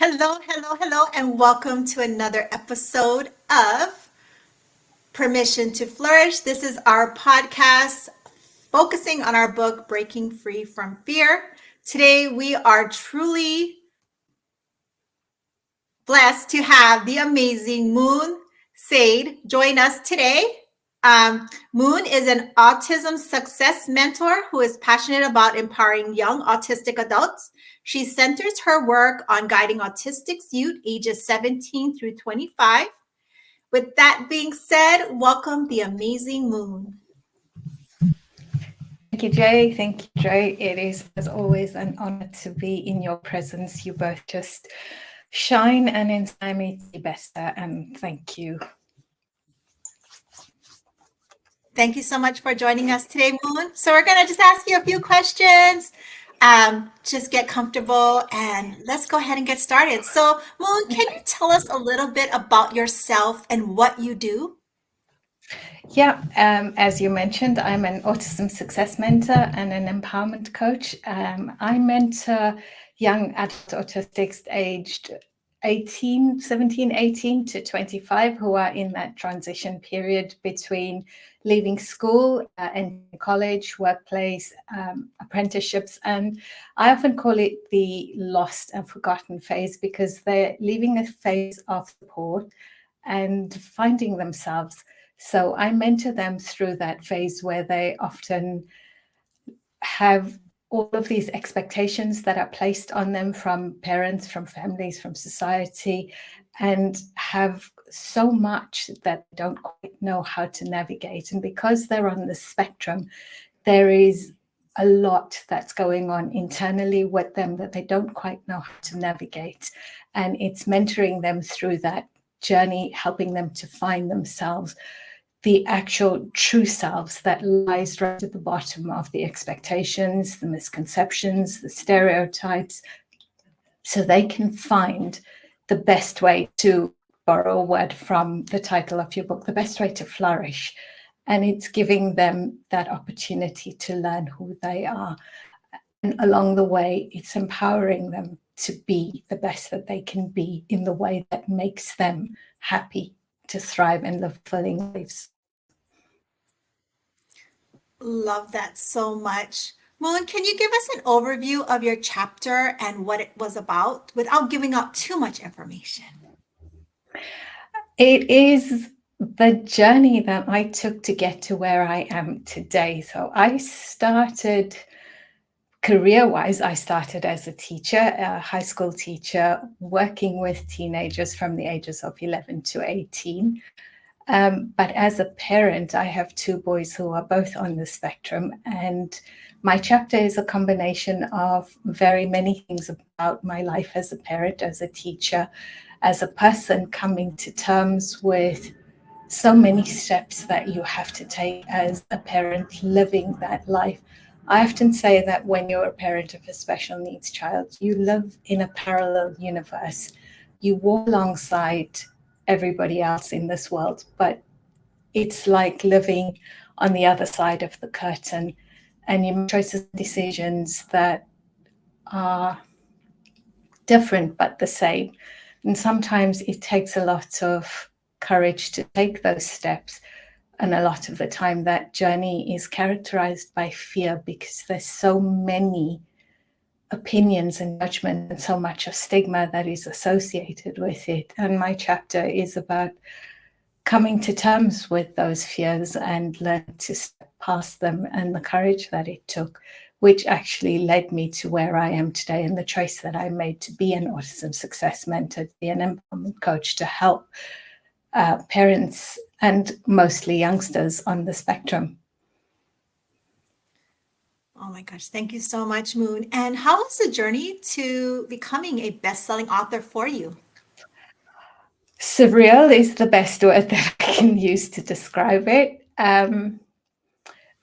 Hello, hello, hello, and welcome to another episode of Permission to Flourish. This is our podcast focusing on our book, Breaking Free from Fear. Today, we are truly blessed to have the amazing Moon Sade join us today. Moon is an autism success mentor who is passionate about empowering young autistic adults. She centers her work on guiding autistic youth ages 17 through 25. With that being said, welcome the amazing Moon. Thank you, Jay. Thank you, Jay. It is, as always, an honor to be in your presence. You both just shine and inspire me to be better. And thank you. Thank you so much for joining us today, Moon. So we're going to just ask you a few questions. Just get comfortable and let's go ahead and get started. So, Moon, can you tell us a little bit about yourself and what you do? Yeah, as you mentioned, I'm an autism success mentor and an empowerment coach. I mentor young adult autistics aged 17, 18 to 25 who are in that transition period between leaving school and college, workplace, apprenticeships. And I often call it the lost and forgotten phase because they're leaving a phase of support and finding themselves. So I mentor them through that phase where they often have all of these expectations that are placed on them from parents, from families, from society, and have so much that they don't quite know how to navigate. And because they're on the spectrum, there is a lot that's going on internally with them that they don't quite know how to navigate. And it's mentoring them through that journey, helping them to find themselves, the actual true selves that lies right at the bottom of the expectations, the misconceptions, the stereotypes, so they can find the best way to borrow a word from the title of your book, the best way to flourish. And it's giving them that opportunity to learn who they are. And along the way, it's empowering them to be the best that they can be in the way that makes them happy to thrive and live fulfilling lives. Love that so much. Moon, can you give us an overview of your chapter and what it was about without giving out too much information? It is the journey that I took to get to where I am today. So I started career-wise, I started as a teacher, a high school teacher, working with teenagers from the ages of 11 to 18. But as a parent, I have two boys who are both on the spectrum, and my chapter is a combination of very many things about my life as a parent, as a teacher, as a person, coming to terms with so many steps that you have to take as a parent living that life. I often say that when you're a parent of a special needs child, you live in a parallel universe. You walk alongside everybody else in this world, but it's like living on the other side of the curtain, and you make choices and decisions that are different but the same. And sometimes it takes a lot of courage to take those steps. And a lot of the time that journey is characterized by fear because there's so many opinions and judgment and so much of stigma that is associated with it. And my chapter is about coming to terms with those fears and learn to step past them, and the courage that it took, which actually led me to where I am today and the choice that I made to be an autism success mentor, to be an empowerment coach, to help parents and mostly youngsters on the spectrum. Oh my gosh, thank you so much, Moon. And how was the journey to becoming a best-selling author for you? Surreal is the best word that I can use to describe it.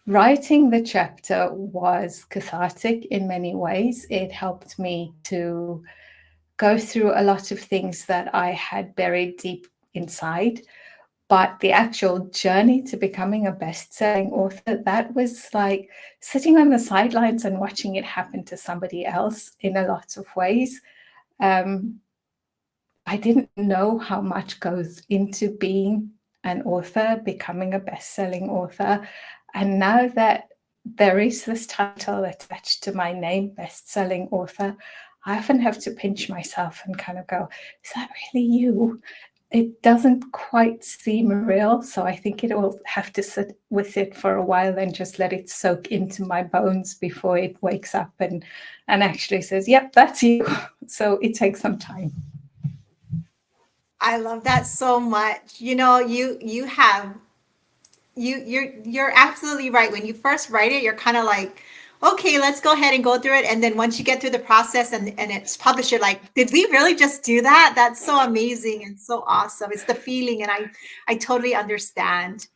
Writing the chapter was cathartic in many ways. It helped me to go through a lot of things that I had buried deep inside. But the actual journey to becoming a best-selling author, that was like sitting on the sidelines and watching it happen to somebody else in a lot of ways. I didn't know how much goes into being an author, becoming a best-selling author. And now that there is this title attached to my name, best-selling author, I often have to pinch myself and kind of go, is that really you? It doesn't quite seem real. So I think it will have to sit with it for a while and just let it soak into my bones before it wakes up and actually says, yep, that's you. So it takes some time. I love that so much. You're absolutely right. When you first write it, you're kind of like, okay, let's go ahead and go through it. And then once you get through the process and it's published, you're like, did we really just do that? That's so amazing and so awesome. It's the feeling, and I totally understand.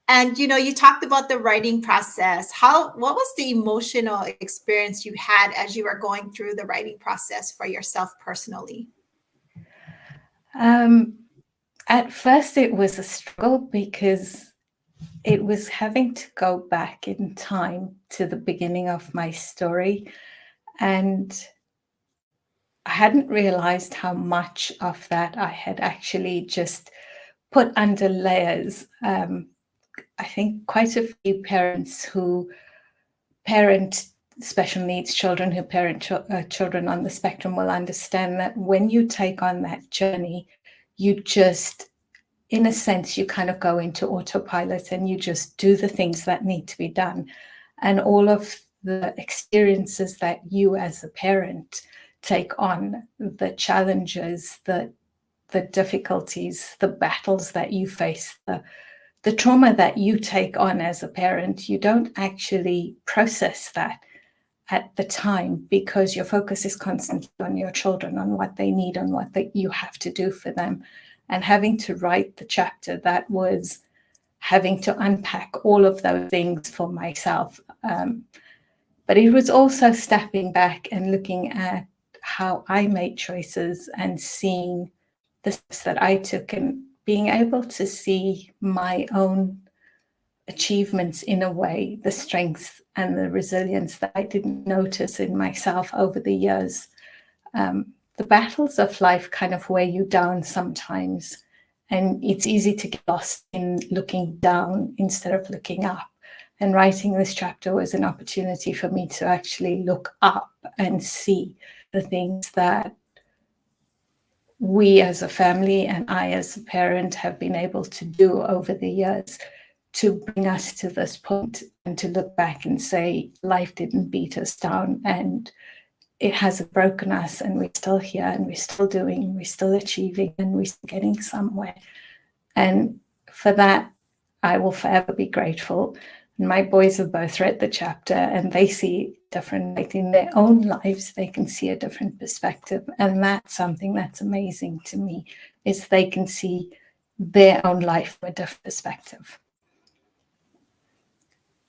And you talked about the writing process. What was the emotional experience you had as you were going through the writing process for yourself personally? At first, it was a struggle because it was having to go back in time to the beginning of my story. And I hadn't realized how much of that I had actually just put under layers. I think quite a few parents who parent special needs children, who parent children on the spectrum, will understand that when you take on that journey, you just, in a sense, you kind of go into autopilot and you just do the things that need to be done. And all of the experiences that you as a parent take on, the challenges, the difficulties, the battles that you face, the trauma that you take on as a parent, you don't actually process that at the time because your focus is constantly on your children, on what they need, on what you have to do for them. And having to write the chapter, that was having to unpack all of those things for myself. But it was also stepping back and looking at how I made choices and seeing the steps that I took and being able to see my own achievements in a way, the strengths and the resilience that I didn't notice in myself over the years. The battles of life kind of weigh you down sometimes, and it's easy to get lost in looking down instead of looking up. And writing this chapter was an opportunity for me to actually look up and see the things that we as a family and I as a parent have been able to do over the years to bring us to this point, and to look back and say, life didn't beat us down and it hasn't broken us, and we're still here and we're still doing, we're still achieving, and we're still getting somewhere. And for that, I will forever be grateful. And my boys have both read the chapter and they see different, like in their own lives, they can see a different perspective. And that's something that's amazing to me, is they can see their own life from a different perspective.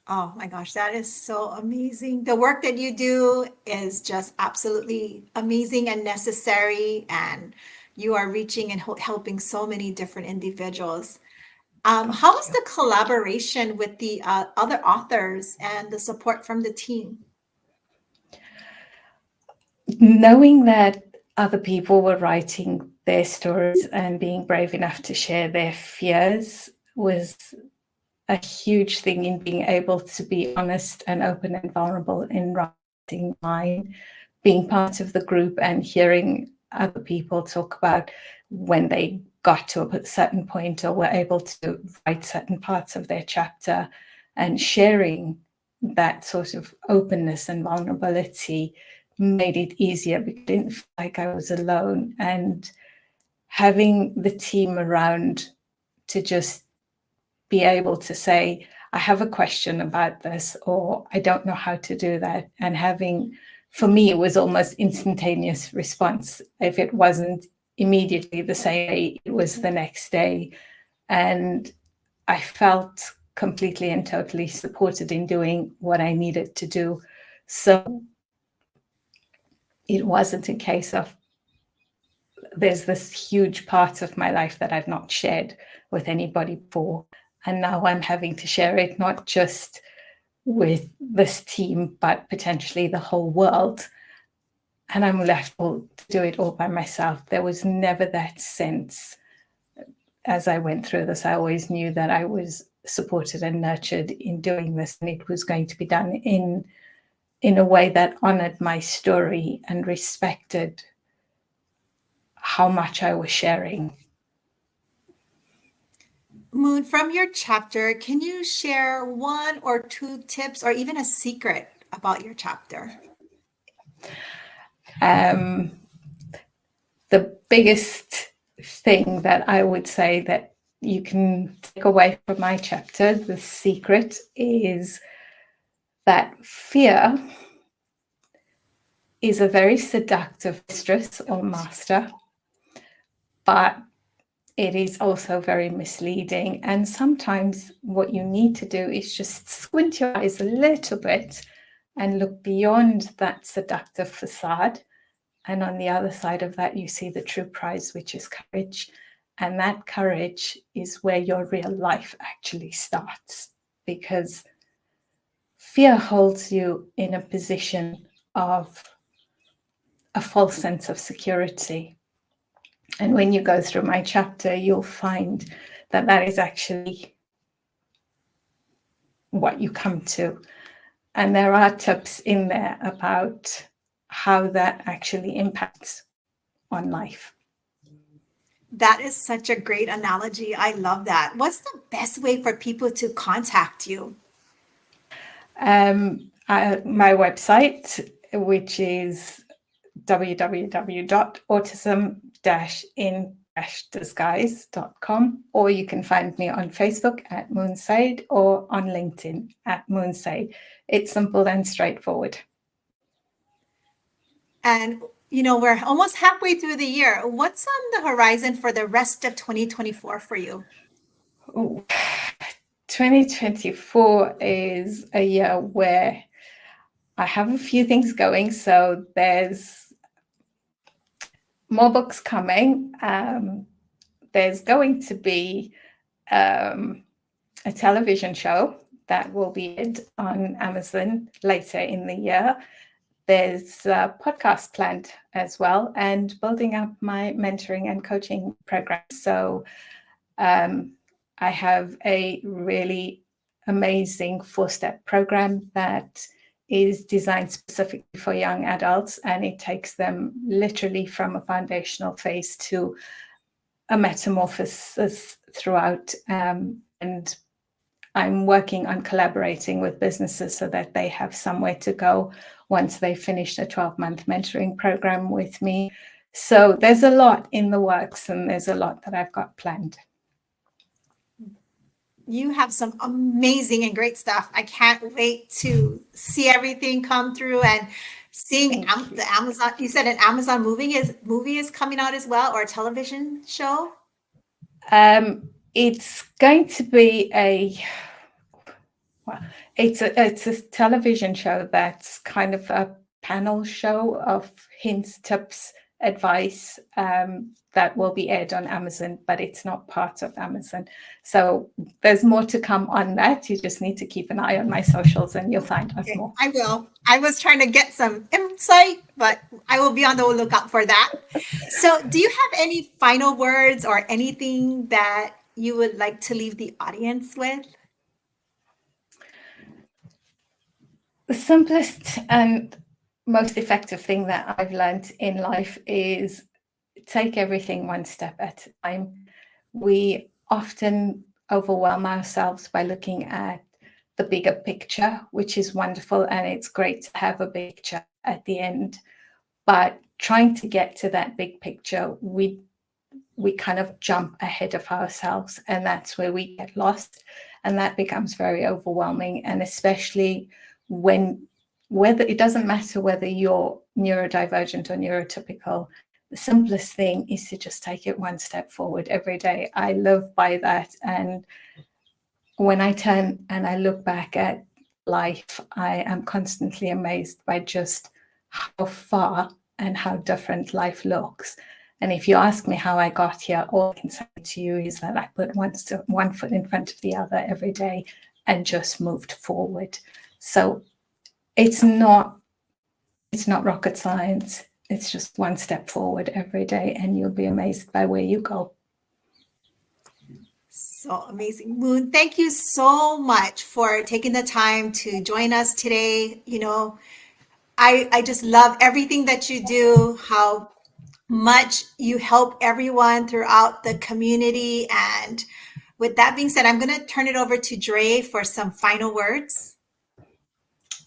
Oh my gosh, that is so amazing. The work that you do is just absolutely amazing and necessary, and you are reaching and helping so many different individuals. How Thank was you. the collaboration with the other authors and the support from the team? Knowing that other people were writing their stories and being brave enough to share their fears was a huge thing in being able to be honest and open and vulnerable in writing mine, being part of the group and hearing other people talk about when they got to a certain point or were able to write certain parts of their chapter, and sharing that sort of openness and vulnerability made it easier because I didn't feel like I was alone. And having the team around to just be able to say, I have a question about this, or I don't know how to do that. And having, for me, it was almost instantaneous response. If it wasn't immediately the same day, it was the next day. And I felt completely and totally supported in doing what I needed to do. So it wasn't a case of there's this huge part of my life that I've not shared with anybody before. And now I'm having to share it, not just with this team, but potentially the whole world. and I'm left to do it all by myself. There was never that sense as I went through this. I always knew that I was supported and nurtured in doing this, and it was going to be done in a way that honored my story and respected how much I was sharing. Moon, from your chapter, can you share one or two tips or even a secret about your chapter? The biggest thing that I would say that you can take away from my chapter, the secret, is that fear is a very seductive mistress or master, but it is also very misleading. And sometimes what you need to do is just squint your eyes a little bit and look beyond that seductive facade. And on the other side of that, you see the true prize, which is courage. And that courage is where your real life actually starts, because fear holds you in a position of a false sense of security. And when you go through my chapter, you'll find that that is actually what you come to. And there are tips in there about how that actually impacts on life. That is such a great analogy. I love that. What's the best way for people to contact you? My website, which is www.autism-in-disguise.com, or you can find me on Facebook at Moon Sade or on LinkedIn at Moon Sade. It's simple and straightforward. And we're almost halfway through the year. What's on the horizon for the rest of 2024 for you? Ooh. 2024 is a year where I have a few things going. So there's more books coming. There's going to be a television show that will be aired on Amazon later in the year. There's a podcast planned as well, and building up my mentoring and coaching program. So I have a really amazing 4-step program that is designed specifically for young adults, and it takes them literally from a foundational phase to a metamorphosis throughout. And I'm working on collaborating with businesses so that they have somewhere to go once they finish a 12-month mentoring program with me. So there's a lot in the works, and there's a lot that I've got planned. You have some amazing and great stuff. I can't wait to see everything come through, and seeing the Amazon. You said an Amazon movie is coming out as well, or a television show? It's going to be it's a television show that's kind of a panel show of hints, tips, advice that will be aired on Amazon, but it's not part of Amazon. So there's more to come on that. You just need to keep an eye on my socials and you'll find us more. I will. I was trying to get some insight, but I will be on the lookout for that. So do you have any final words or anything that you would like to leave the audience with? The simplest and most effective thing that I've learned in life is take everything one step at a time. We often overwhelm ourselves by looking at the bigger picture, which is wonderful, and it's great to have a big picture at the end. But trying to get to that big picture, we kind of jump ahead of ourselves, and that's where we get lost, and that becomes very overwhelming. And especially whether it doesn't matter whether you're neurodivergent or neurotypical, the simplest thing is to just take it one step forward every day. I live by that. And when I turn and I look back at life, I am constantly amazed by just how far and how different life looks. And if you ask me how I got here, all I can say to you is that I put one foot in front of the other every day and just moved forward. So it's not rocket science. it's just one step forward every day, and you'll be amazed by where you go. So amazing. Moon, thank you so much for taking the time to join us today. I just love everything that you do, how much you help everyone throughout the community. And with that being said, I'm going to turn it over to Dre for some final words.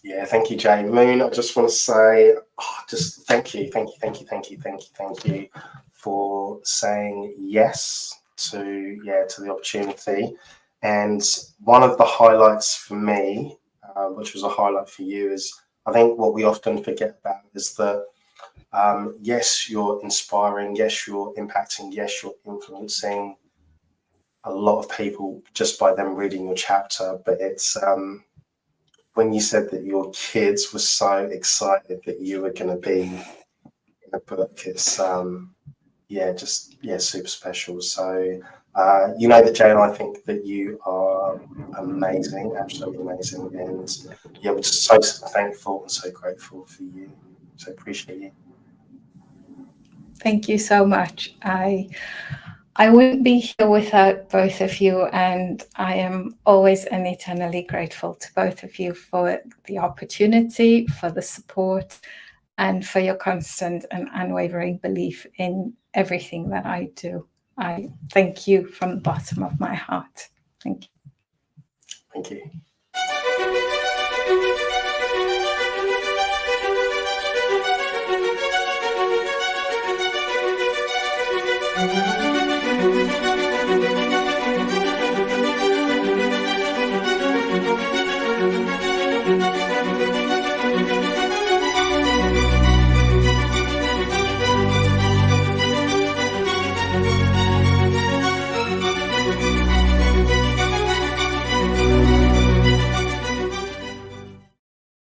Yeah, thank you, Jay. Moon, I just want to say, just thank you for saying yes to the opportunity. And one of the highlights for me, which was a highlight for you, is I think what we often forget about is that yes, you're inspiring, yes, you're impacting, yes, you're influencing a lot of people just by them reading your chapter, but it's when you said that your kids were so excited that you were going to be in a book, it's super special. So that Jay and I think that you are amazing, absolutely amazing, and we're just so thankful and so grateful for you. So appreciate you. Thank you so much. I wouldn't be here without both of you, and I am always and eternally grateful to both of you for the opportunity, for the support, and for your constant and unwavering belief in everything that I do. I thank you from the bottom of my heart. Thank you. Thank you.